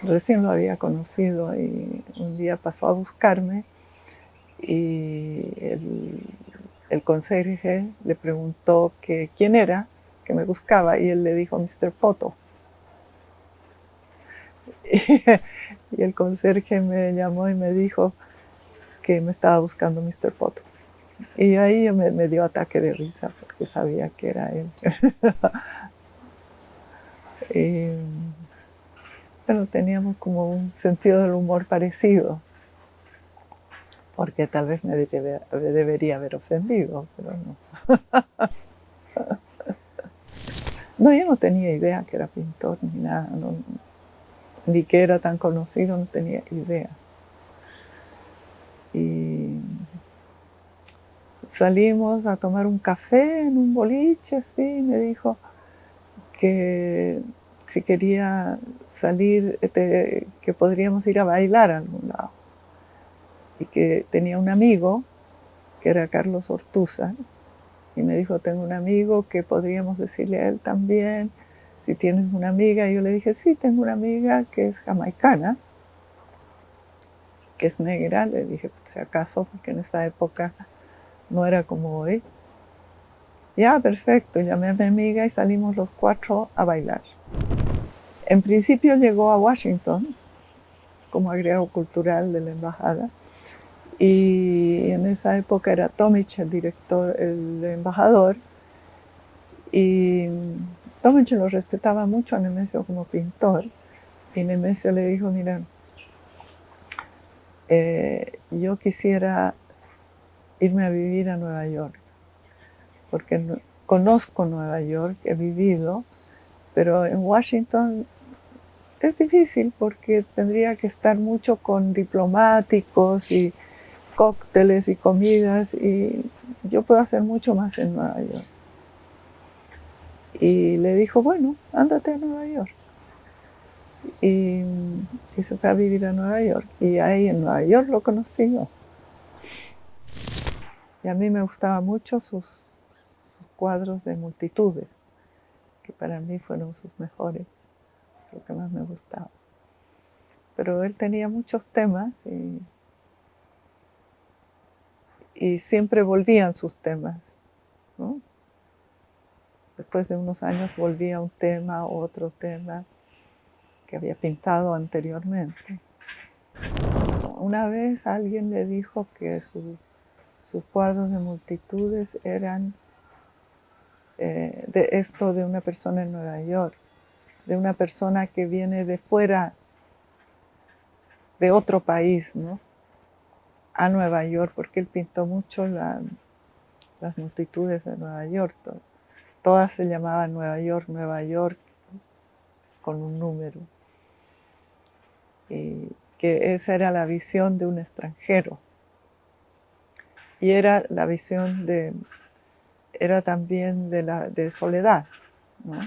Recién lo había conocido y un día pasó a buscarme y el conserje le preguntó que quién era, que me buscaba, y él le dijo Mr. Poto. Y el conserje me llamó y me dijo que me estaba buscando Mr. Poto. Y ahí me dio ataque de risa porque sabía que era él. Y, bueno, teníamos como un sentido del humor parecido, porque tal vez me debería haber ofendido, pero no. No, yo no tenía idea que era pintor ni nada, no, ni que era tan conocido, no tenía idea. Y salimos a tomar un café en un boliche, así, me dijo que si quería salir, que podríamos ir a bailar a algún lado. Y que tenía un amigo, que era Carlos Ortúzar, y me dijo, tengo un amigo que podríamos decirle a él también, si tienes una amiga. Y yo le dije, sí, tengo una amiga que es jamaicana, que es negra. Le dije, por si acaso, porque en esa época no era como hoy. Ya, perfecto, llamé a mi amiga y salimos los cuatro a bailar. En principio llegó a Washington como agregado cultural de la embajada, y en esa época era Tomich el director, el embajador, y Tomich lo respetaba mucho a Nemesio como pintor, y Nemesio le dijo, mira, yo quisiera irme a vivir a Nueva York, porque conozco Nueva York, he vivido, pero en Washington es difícil porque tendría que estar mucho con diplomáticos y cócteles y comidas, y yo puedo hacer mucho más en Nueva York. Y le dijo, bueno, ándate a Nueva York. Y se fue a vivir a Nueva York. Y ahí en Nueva York lo conocí yo. Y a mí me gustaban mucho sus cuadros de multitudes, que para mí fueron sus mejores, lo que más me gustaba. Pero él tenía muchos temas y siempre volvían sus temas, ¿no? Después de unos años volvía un tema, otro tema que había pintado anteriormente. Una vez alguien le dijo que sus cuadros de multitudes eran de esto de una persona en Nueva York, de una persona que viene de fuera, de otro país, ¿no? A Nueva York, porque él pintó mucho las multitudes de Nueva York. Todas se llamaban Nueva York, con un número. Y que esa era la visión de un extranjero. Y era la visión era también de soledad, ¿no?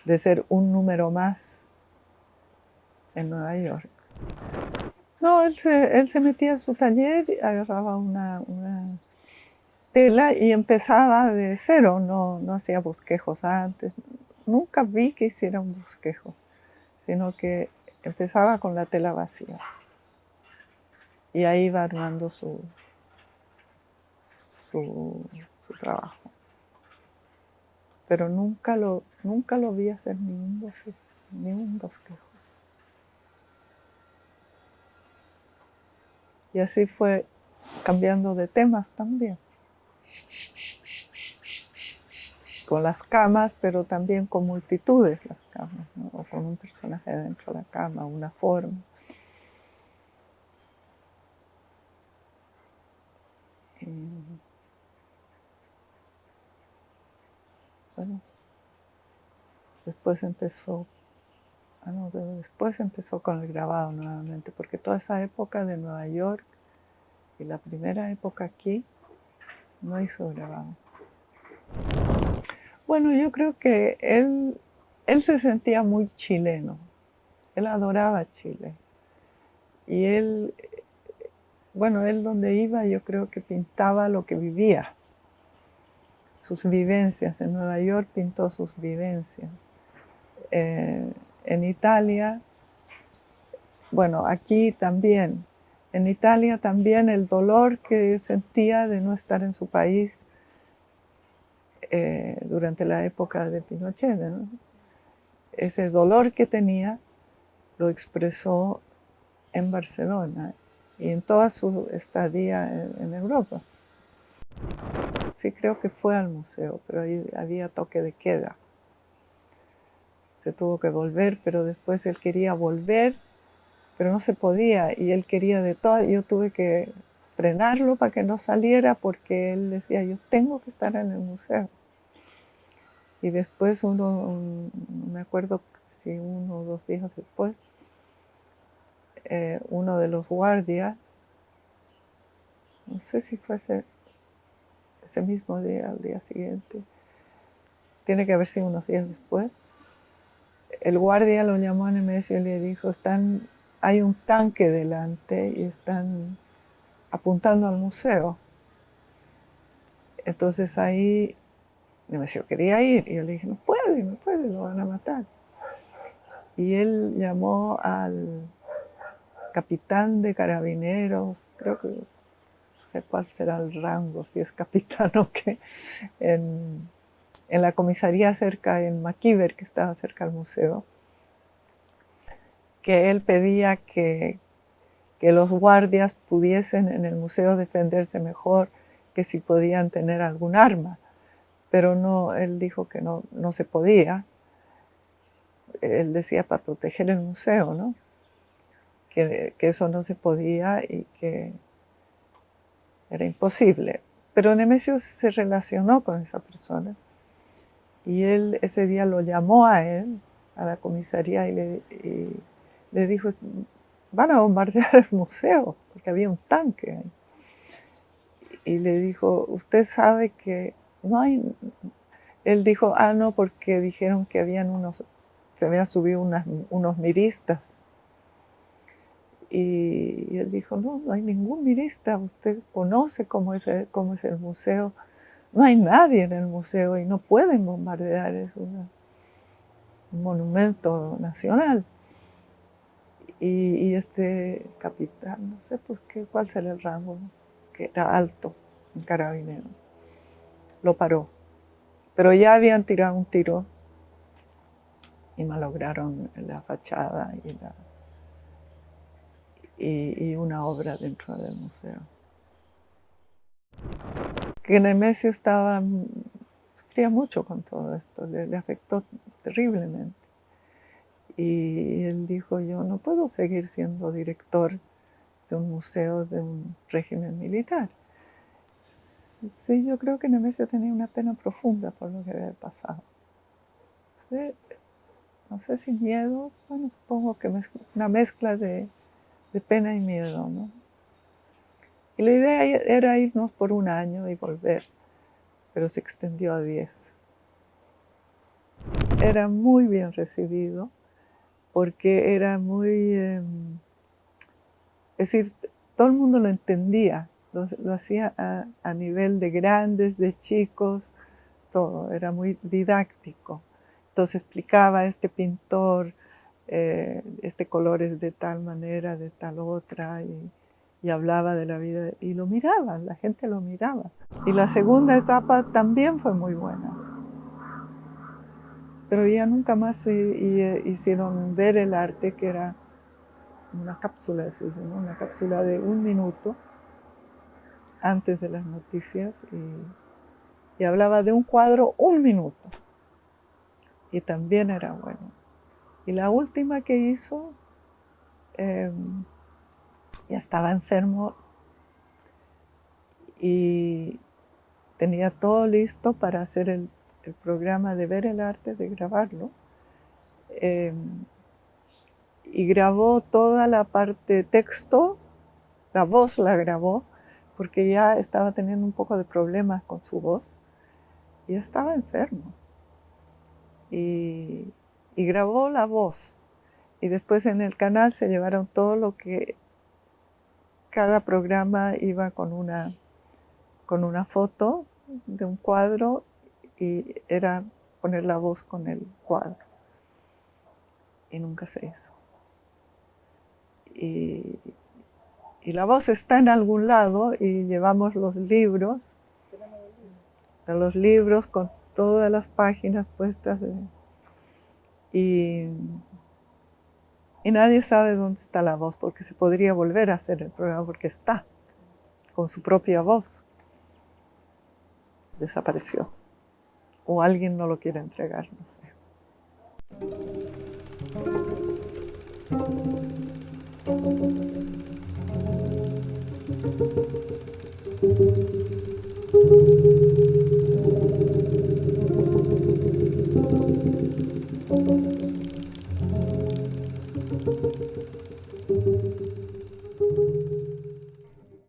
De ser un número más en Nueva York. No, él se metía en su taller, agarraba una tela y empezaba de cero, no hacía bosquejos antes. Nunca vi que hiciera un bosquejo, sino que empezaba con la tela vacía. Y ahí iba armando su trabajo. Pero nunca lo vi hacer ningún bosquejo. Y así fue cambiando de temas también. Con las camas, pero también con multitudes las camas, ¿no? O con un personaje dentro de la cama, una forma. bueno, después empezó, no, después empezó con el grabado nuevamente, porque toda esa época de Nueva York y la primera época aquí, no hizo grabado. Bueno, yo creo que él se sentía muy chileno, él adoraba Chile. Y él, bueno, él donde iba yo creo que pintaba lo que vivía, sus vivencias. En Nueva York pintó sus vivencias. En Italia, bueno, aquí también. En Italia también el dolor que sentía de no estar en su país durante la época de Pinochet, ¿no? Ese dolor que tenía lo expresó en Barcelona y en toda su estadía en Europa. Sí, creo que fue al museo, pero ahí había toque de queda. Se tuvo que volver, pero después él quería volver, pero no se podía, y él quería de todo. Yo tuve que frenarlo para que no saliera, porque él decía, yo tengo que estar en el museo. Y después no me acuerdo si 1 o 2 días después, uno de los guardias, no sé si fue ese mismo día, al día siguiente, tiene que haber sido unos días después, el guardia lo llamó a Nemesio y le dijo, hay un tanque delante y están apuntando al museo. Entonces ahí Nemesio quería ir y yo le dije, no puede, lo van a matar. Y él llamó al capitán de carabineros, creo que no sé cuál será el rango, si es capitán o qué, en la comisaría cerca, en McKeever, que estaba cerca del museo, que él pedía que los guardias pudiesen en el museo defenderse mejor que si podían tener algún arma. Pero no, él dijo que no se podía. Él decía para proteger el museo, ¿no? Que eso no se podía y que era imposible. Pero Nemesio se relacionó con esa persona y él ese día lo llamó a él, a la comisaría, y le dijo, van a bombardear el museo, porque había un tanque ahí. Y le dijo, usted sabe que no hay... Él dijo, no, porque dijeron que se habían subido unos miristas. Y él dijo, no hay ningún mirista, usted conoce cómo es el museo. No hay nadie en el museo y no pueden bombardear, es un monumento nacional. Y este capitán, no sé por qué, cuál será el rango, que era alto, un carabinero, lo paró. Pero ya habían tirado un tiro y malograron la fachada y una obra dentro del museo. Que Nemesio sufría mucho con todo esto, le afectó terriblemente. Y él dijo, yo no puedo seguir siendo director de un museo de un régimen militar. Sí, yo creo que Nemesio tenía una pena profunda por lo que había pasado. Sí, no sé si miedo, bueno, supongo que una mezcla de pena y miedo, ¿no? Y la idea era irnos por 1 año y volver, pero se extendió a 10. Era muy bien recibido porque era muy, es decir, todo el mundo lo entendía, lo hacía a nivel de grandes, de chicos, todo, era muy didáctico. Entonces explicaba este pintor, este color es de tal manera, de tal otra, y hablaba de la vida, y lo miraban, la gente lo miraba. Y la segunda etapa también fue muy buena. Pero ya nunca más hicieron ver el arte, que era una cápsula, se dice, ¿no? Una cápsula de 1 minuto antes de las noticias, y hablaba de un cuadro 1 minuto. Y también era bueno. Y la última que hizo, ya estaba enfermo y tenía todo listo para hacer el programa de ver el arte, de grabarlo, y grabó toda la parte de texto, la voz la grabó, porque ya estaba teniendo un poco de problemas con su voz y estaba enfermo. Y grabó la voz. Y después en el canal se llevaron todo lo que cada programa iba con una foto de un cuadro y era poner la voz con el cuadro. Y nunca se hizo. Y la voz está en algún lado y llevamos los libros con todas las páginas puestas y nadie sabe dónde está la voz, porque se podría volver a hacer el programa porque está con su propia voz. Desapareció. O alguien no lo quiere entregar, no sé.